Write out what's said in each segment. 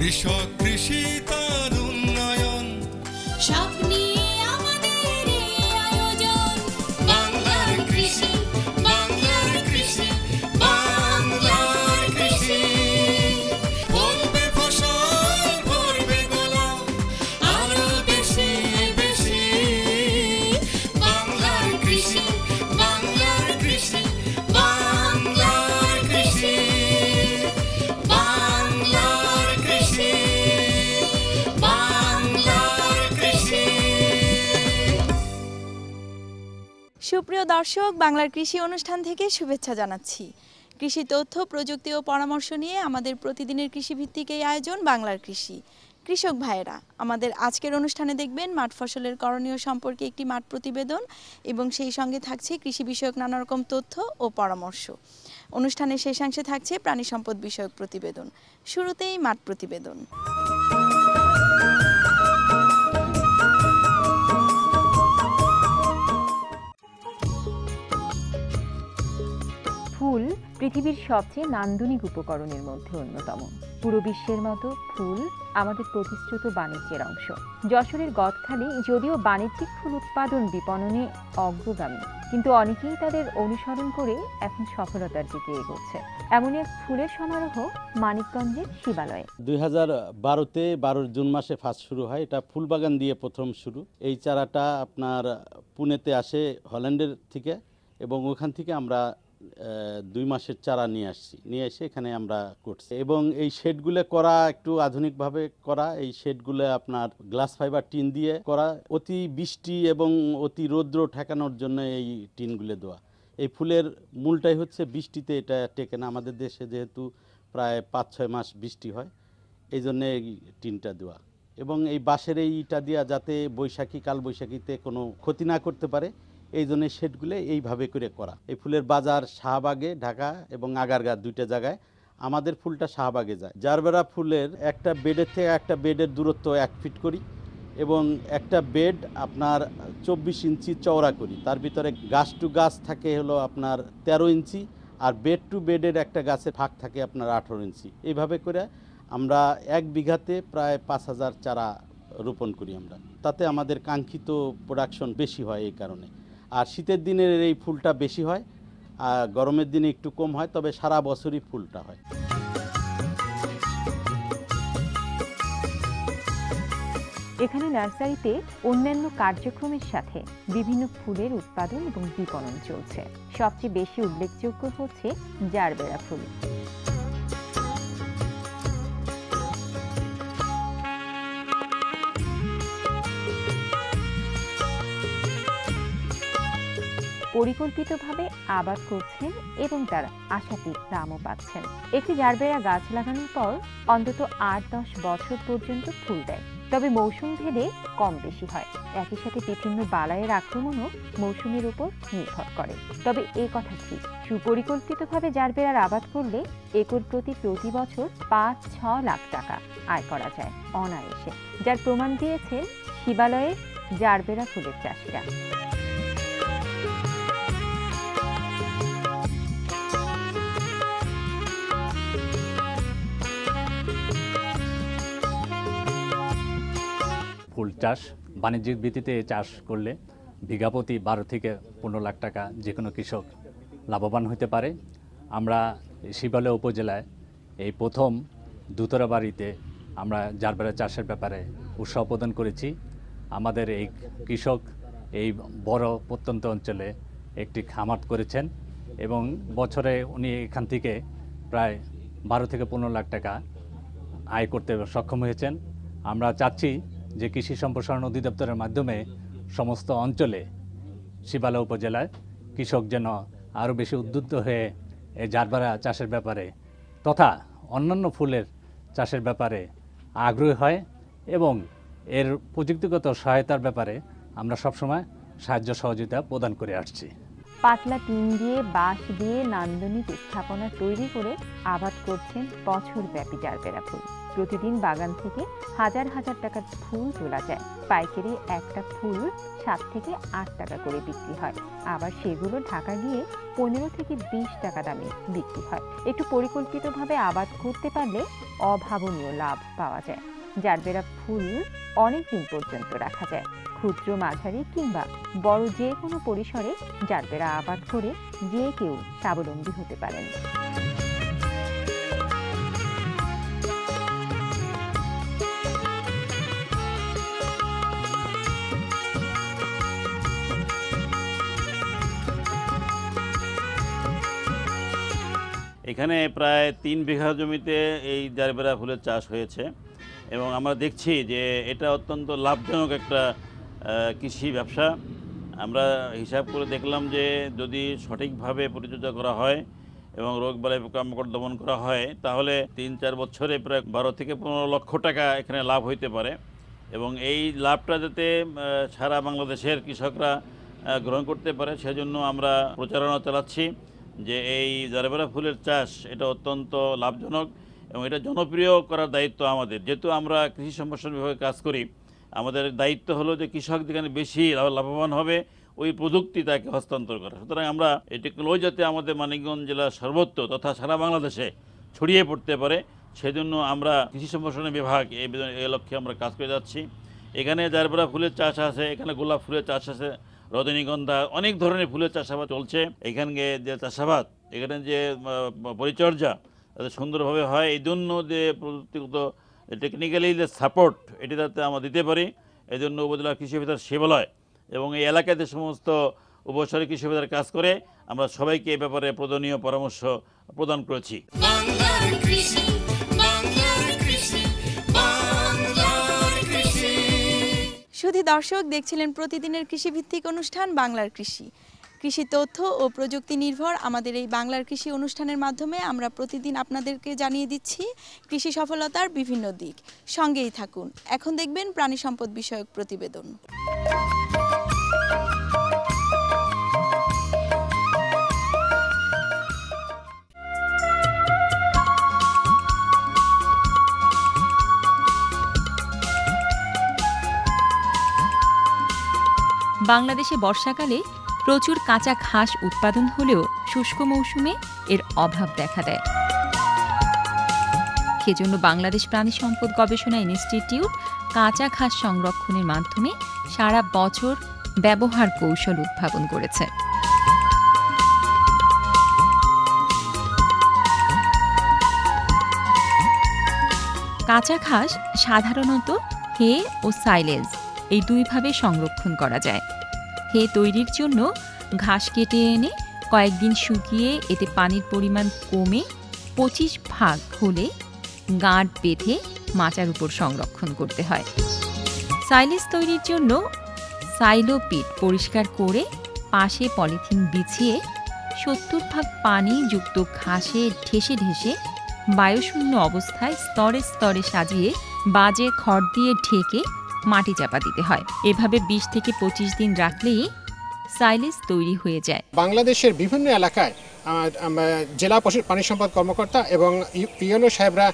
কৃষক কৃষি তার উন্নয়ন স্বপ্নে আমাদের আয়োজন বাংলার কৃষি বাংলার কৃষি বাংলার কৃষি ফলবে ফসল ভরবে গোলা আরো বেশি বেশি বাংলার কৃষি বাংলার কৃষি বাংলার কৃষি বাংলার কৃষি বাংলার কৃষি। সুপ্রিয় দর্শক, বাংলার কৃষি অনুষ্ঠান থেকে শুভেচ্ছা জানাচ্ছি। কৃষি তথ্য, প্রযুক্তি ও পরামর্শ নিয়ে আমাদের প্রতিদিনের কৃষিভিত্তিক এই আয়োজন বাংলার কৃষি। কৃষক ভাইয়েরা, আমাদের আজকের অনুষ্ঠানে দেখবেন মাঠ ফসলের করণীয় সম্পর্কে একটি মাঠ প্রতিবেদন এবং সেই সঙ্গে থাকছে কৃষি বিষয়ক নানা রকম তথ্য ও পরামর্শ। অনুষ্ঠানের শেষাংশে থাকছে প্রাণী সম্পদ বিষয়ক প্রতিবেদন। শুরুতেই মাঠ প্রতিবেদন। ফুল পৃথিবীর সবচেয়ে নান্দনিক উপকরণের মধ্যে অন্যতম। পুরো বিশ্বের মতো ফুল আমাদের প্রতিশ্রুত বাণিজ্যের অংশ। যশোরের গদখালি যদিও বাণিজ্যিক ফুল উৎপাদন বিপণনে অগ্রগামী, কিন্তু অনেকেই তাদের অনুসরণ করে এখন সফলতার দিকে এগোচ্ছে। এমন এক ফুলের সমারোহ মানিকগঞ্জের শিবালয়ে। 2012-তে 12 জুন মাসে ফার্স্ট শুরু হয়। এটা ফুলবাগান দিয়ে প্রথম শুরু। এই চারাটা আপনার পুনেতে আসে হল্যান্ডের থেকে, এবং ওখান থেকে আমরা 2 মাসের চারা নিয়ে এসে এখানে আমরা করছি। এবং এই শেডগুলো করা একটু আধুনিকভাবে করা। এই শেডগুলো আপনার গ্লাস ফাইবার টিন দিয়ে করা, অতি বৃষ্টি এবং অতি রৌদ্র ঠেকানোর জন্য এই টিনগুলো দেওয়া। এই ফুলের মূলটাই হচ্ছে বৃষ্টিতে এটা টেকে না। আমাদের দেশে যেহেতু প্রায় 5-6 মাস বৃষ্টি হয়, এই জন্যে এই টিনটা দেওয়া। এবং এই বাঁশের এই ইটা দেওয়া যাতে কালবৈশাখীতে কোনো ক্ষতি না করতে পারে, এই জন্য শেডগুলো এইভাবে করে করা। এই ফুলের বাজার শাহবাগে, ঢাকা এবং আগারগাঁ 2টা জায়গায়। আমাদের ফুলটা শাহবাগে যায়। জারবেরা ফুলের একটা বেডের থেকে একটা বেডের দূরত্ব 1 ফিট করি, এবং একটা বেড আপনার 24 ইঞ্চি চওড়া করি। তার ভিতরে গাছ টু গাছ থাকে হলো আপনার 13 ইঞ্চি, আর বেড টু বেডের একটা গাছের ফাঁক থাকে আপনার 18 ইঞ্চি। এইভাবে করে আমরা 1 বিঘাতে প্রায় 5000 চারা রোপণ করি আমরা। তাতে আমাদের কাঙ্ক্ষিত প্রোডাকশন বেশি হয় এই কারণে। আর শীতের দিনের এই ফুলটা বেশি হয়, আর গরমের দিনে একটু কম হয়, তবে সারা বছরই ফুলটা হয়। এখানে নার্সারিতে অন্যান্য কার্যক্রমের সাথে বিভিন্ন ফুলের উৎপাদন এবং বিপণন চলছে। সবচেয়ে বেশি উল্লেখযোগ্য হচ্ছে জারবেরা ফুল। পরিকল্পিতভাবে আবাদ করছেন এবং তার আশাতীত দামও পাচ্ছেন। একটি জারবেরা গাছ লাগানোর পর অন্তত 8-10 বছর পর্যন্ত ফুল দেয়, তবে মৌসুম ভেদে কম বেশি হয়। একই সাথে বিভিন্ন বালাইয়ের আক্রমণও মৌসুমের উপর নির্ভর করে। তবে এ কথা ঠিক, সুপরিকল্পিতভাবে জারবেরার আবাদ করলে একর প্রতি বছর 5-6 লাখ টাকা আয় করা যায় অনায়াসে, যার প্রমাণ দিয়েছেন শিবালয়ের জারবেরা ফুলের চাষিরা। ফুল চাষ বাণিজ্যিক ভিত্তিতে চাষ করলে বিঘাপতি 12 থেকে 15 লাখ টাকা যে কোনো কৃষক লাভবান হতে পারে। আমরা শিবালয় উপজেলায় এই প্রথম দুতরাবাড়িতে আমরা জারবেরা চাষের ব্যাপারে উৎসাহ প্রদান করেছি। আমাদের এই কৃষক এই বড় প্রত্যন্ত অঞ্চলে একটি খামার করেছেন, এবং বছরে উনি এখান থেকে প্রায় 12 থেকে 15 লাখ টাকা আয় করতে সক্ষম হয়েছেন। আমরা চাচ্ছি যে কৃষি সম্প্রসারণ অধিদপ্তরের মাধ্যমে সমস্ত অঞ্চলে শিবালয় উপজেলায় কৃষক যেন আরও বেশি উদ্বুদ্ধ হয়ে এই জারবেরা চাষের ব্যাপারে তথা অন্যান্য ফুলের চাষের ব্যাপারে আগ্রহী হয়, এবং এর প্রযুক্তিগত সহায়তার ব্যাপারে আমরা সবসময় সাহায্য সহযোগিতা প্রদান করে আসছি। পাতলা টিন দিয়ে, বাঁশ দিয়ে নান্দনিক স্থাপনা তৈরি করে আবাদ করছেন বছরব্যাপী জারবেরা ফুল। প্রতিদিন বাগান থেকে হাজার হাজার টাকার ফুল তোলা যায়। পাইকারি একটা ফুল 7 থেকে 8 টাকা করে বিক্রি হয়, আবার সেগুলো ঢাকা গিয়ে 15 থেকে 20 টাকা দামে বিক্রি হয়। একটু পরিকল্পিতভাবে আবাদ করতে পারলে অভাবনীয় লাভ পাওয়া যায়। জারবেরা ফুল অনেক দিন পর্যন্ত রাখা যায়। ক্ষুদ্র, মাঝারি কিংবা বড় যে কোনো পরিসরে জারবেরা আবাদ করে যে কেউ স্বাবলম্বী হতে পারেন। এখানে প্রায় 3 বিঘা জমিতে এই জারবেরা ফুলের চাষ হয়েছে এবং আমরা দেখছি যে এটা অত্যন্ত লাভজনক একটা কৃষি ব্যবসা। আমরা হিসাব করে দেখলাম যে যদি সঠিকভাবে পরিচর্যা করা হয় এবং রোগবালাই পোকামাকড় দমন করা হয় তাহলে 3-4 বছরে প্রায় 12 থেকে 15 লক্ষ টাকা এখানে লাভ হইতে পারে এবং এই লাভটা যাতে সারা বাংলাদেশের কৃষকরা গ্রহণ করতে পারে সেজন্য আমরা প্রচারণা চালাচ্ছি যে এই জারবেরা ফুলের চাষ এটা অত্যন্ত লাভজনক এবং এটা জনপ্রিয় করার দায়িত্ব আমাদের। যেহেতু আমরা কৃষি সম্প্রসারণ বিভাগে কাজ করি, আমাদের দায়িত্ব হলো যে কৃষক যেখানে বেশি লাভবান হবে ওই প্রযুক্তি তাকে হস্তান্তর করা। সুতরাং আমরা এই টেকনোলজি যাতে আমাদের মানিকগঞ্জ জেলার সর্বত্র তথা সারা বাংলাদেশে ছড়িয়ে পড়তে পারে সেজন্য আমরা কৃষি সম্প্রসারণ বিভাগ এই লক্ষ্যে আমরা কাজ করে যাচ্ছি। এখানে জারবেরা ফুলের চাষ আছে, এখানে গোলাপ ফুলের চাষ আছে, রজনীগন্ধা, অনেক ধরনের ফুলের চাষাবাদ চলছে। এখানে যে চাষাবাদ, এখানে যে পরিচর্যা যাতে সুন্দরভাবে হয় এই জন্য যে প্রযুক্তিগত টেকনিক্যালি যে সাপোর্ট এটি যাতে আমরা দিতে পারি এই জন্য উপজেলা কৃষি অফিসার সেবালয় এবং এই এলাকায় যে সমস্ত উপসারী কৃষি অফিসার কাজ করে আমরা সবাইকে এই ব্যাপারে প্রয়োজনীয় পরামর্শ প্রদান করেছি। বাংলার কৃষি, বাংলার কৃষি, বাংলার কৃষি। শুধু দর্শক দেখছিলেন প্রতিদিনের কৃষিভিত্তিক অনুষ্ঠান বাংলার কৃষি। কৃষি তথ্য ও প্রযুক্তি নির্ভর আমাদের এই বাংলার কৃষি অনুষ্ঠানের মাধ্যমে আমরা প্রতিদিন আপনাদেরকে জানিয়ে দিচ্ছি কৃষি সফলতার বিভিন্ন দিক। সঙ্গেই থাকুন। এখন দেখবেন প্রাণী সম্পদ বিষয়ক প্রতিবেদন। বাংলাদেশে বর্ষাকালে প্রচুর কাঁচা ঘাস উৎপাদন হলেও শুষ্ক মৌসুমে এর অভাব দেখা দেয়। সেজন্য বাংলাদেশ প্রাণী সম্পদ গবেষণা ইনস্টিটিউট কাঁচা ঘাস সংরক্ষণের মাধ্যমে সারা বছর ব্যবহার কৌশল উদ্ভাবন করেছে। কাঁচা ঘাস সাধারণত হে ও সাইলেজ এই দুইভাবে সংরক্ষণ করা যায়। হে তৈরির জন্য ঘাস কেটে এনে কয়েকদিন শুকিয়ে এতে পানির পরিমাণ কমে 25 ভাগ হলে গাঁট বেঁধে মাচার উপর সংরক্ষণ করতে হয়। সাইলেজ তৈরির জন্য সাইলো পিট পরিষ্কার করে পাশে পলিথিন বিছিয়ে 70 ভাগ পানি যুক্ত ঘাসে ঢেসে ঢেসে বায়ুশূন্য অবস্থায় স্তরে স্তরে সাজিয়ে বাজে খড় দিয়ে ঢেকে মাটি চাপা দিতে হয়। এভাবে 20 থেকে 25 দিন রাখলেই সাইলেজ তৈরি হয়ে যায়। বাংলাদেশের বিভিন্ন এলাকায় জেলা পানি সম্পদ কর্মকর্তা এবং ইউএনও সাহেবরা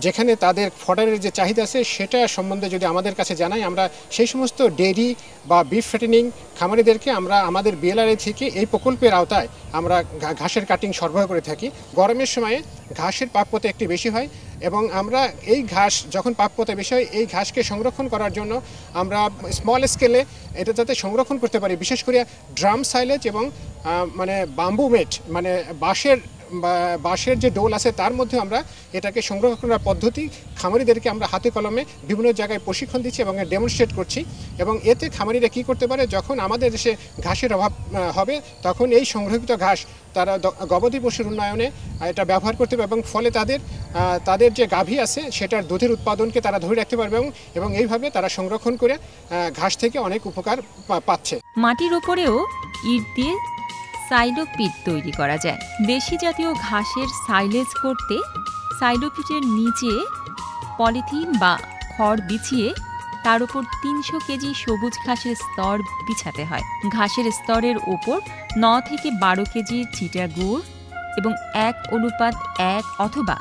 যেখানে তাদের ফডারের যে চাহিদা আছে সেটা সম্বন্ধে যদি আমাদের কাছে জানাই, আমরা সেই সমস্ত ডেয়ারি বা বিফ ফ্যাটেনিং খামারিদেরকে আমরা আমাদের বিএলআরএ থেকে এই প্রকল্পের আওতায় আমরা ঘাসের কাটিং সরবরাহ করে থাকি। গরমের সময়ে ঘাসের প্রাপ্যতা একটু বেশি হয় এবং আমরা এই ঘাস যখন প্রাপ্যতা বেশি হয় এই ঘাসকে সংরক্ষণ করার জন্য আমরা স্মল স্কেলে এটা যাতে সংরক্ষণ করতে পারি, বিশেষ করে ড্রাম সাইলেজ এবং মানে বাম্বু মেট মানে বাঁশের যে ডোল আছে তার মধ্যে আমরা এটাকে সংরক্ষণ করার পদ্ধতি খামারিদেরকে আমরা হাতে কলমে বিভিন্ন জায়গায় প্রশিক্ষণ দিচ্ছি এবং ডেমনস্ট্রেট করছি। এবং এতে খামারিরা কী করতে পারে, যখন আমাদের দেশে ঘাসের অভাব হবে তখন এই সংরক্ষিত ঘাস তারা গবাদি পশুর উন্নয়নে এটা ব্যবহার করতে পারবে এবং ফলে তাদের যে গাভী আছে সেটার দুধের উৎপাদনকে তারা ধরে রাখতে পারবে এবং এইভাবে তারা সংরক্ষণ করে ঘাস থেকে অনেক উপকার পাচ্ছে। মাটির ওপরেও ইট দিয়ে সাইলো পিট তৈরি করা যায়। দেশি জাতীয় ঘাসের সাইলেজ করতে সাইলো পিটের নিচে পলিথিন বা খড় বিছিয়ে তার উপর 300 কেজি সবুজ ঘাসের স্তর বিছাতে হয়। ঘাসের স্তরের ওপর 9 থেকে 12 কেজি চিটা গুড় এবং 1:1 অথবা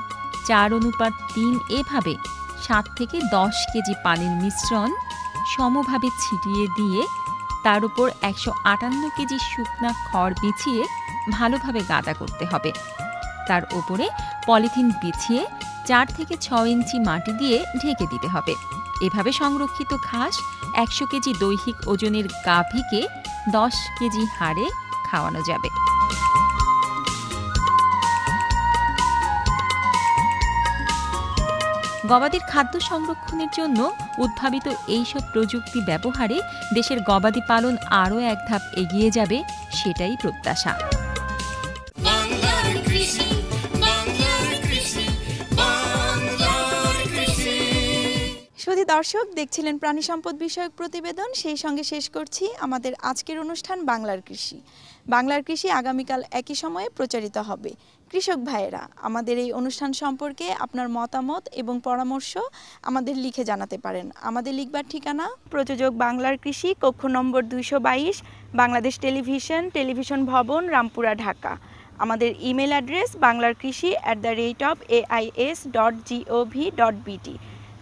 4:3 এভাবে 7 থেকে 10 কেজি পানির মিশ্রণ সমভাবে ছিটিয়ে দিয়ে তার উপর 158 কেজি শুকনা খড় বিছিয়ে ভালোভাবে গাদা করতে হবে। তার উপরে পলিথিন বিছিয়ে 4 থেকে 6 ইঞ্চি মাটি দিয়ে ঢেকে দিতে হবে। এভাবে সংরক্ষিত ঘাস 100 কেজি দৈহিক ওজনের গাভীকে 10 কেজি হারে খাওয়ানো যাবে। গবাদির খাদ্য সংরক্ষণের জন্য উদ্ভাবিত এইসব প্রযুক্তি ব্যবহারে দেশের গবাদি পালন আরও এক ধাপ এগিয়ে যাবে, সেটাই প্রত্যাশা। বাংলার কৃষি, বাংলার কৃষি, বাংলার কৃষি। সুধী দর্শক, দেখছিলেন প্রাণী সম্পদ বিষয়ক প্রতিবেদন। সেই সঙ্গে শেষ করছি আমাদের আজকের অনুষ্ঠান বাংলার কৃষি। বাংলার কৃষি আগামীকাল একই সময়ে প্রচারিত হবে। কৃষক ভাইয়েরা, আমাদের এই অনুষ্ঠান সম্পর্কে আপনার মতামত এবং পরামর্শ আমাদের লিখে জানাতে পারেন। আমাদের লিখবার ঠিকানা প্রযোজক বাংলার কৃষি, কক্ষ নম্বর 222, বাংলাদেশ টেলিভিশন ভবন, রামপুরা, ঢাকা। আমাদের email address banglarkrishi@ais.gov.bt।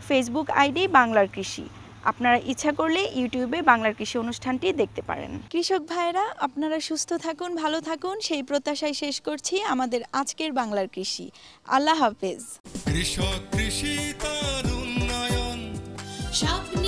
Facebook ID বাংলার কৃষি। আপনারা ইচ্ছা করলে ইউটিউবে বাংলার কৃষি অনুষ্ঠানটি দেখতে পারেন। কৃষক ভাইরা, আপনারা সুস্থ থাকুন, ভালো থাকুন, সেই প্রত্যাশায় শেষ করছি আমাদের আজকের বাংলার কৃষি। আল্লাহ হাফেজ। কৃষক কৃষি তার উন্নয়ন স্বপ্ন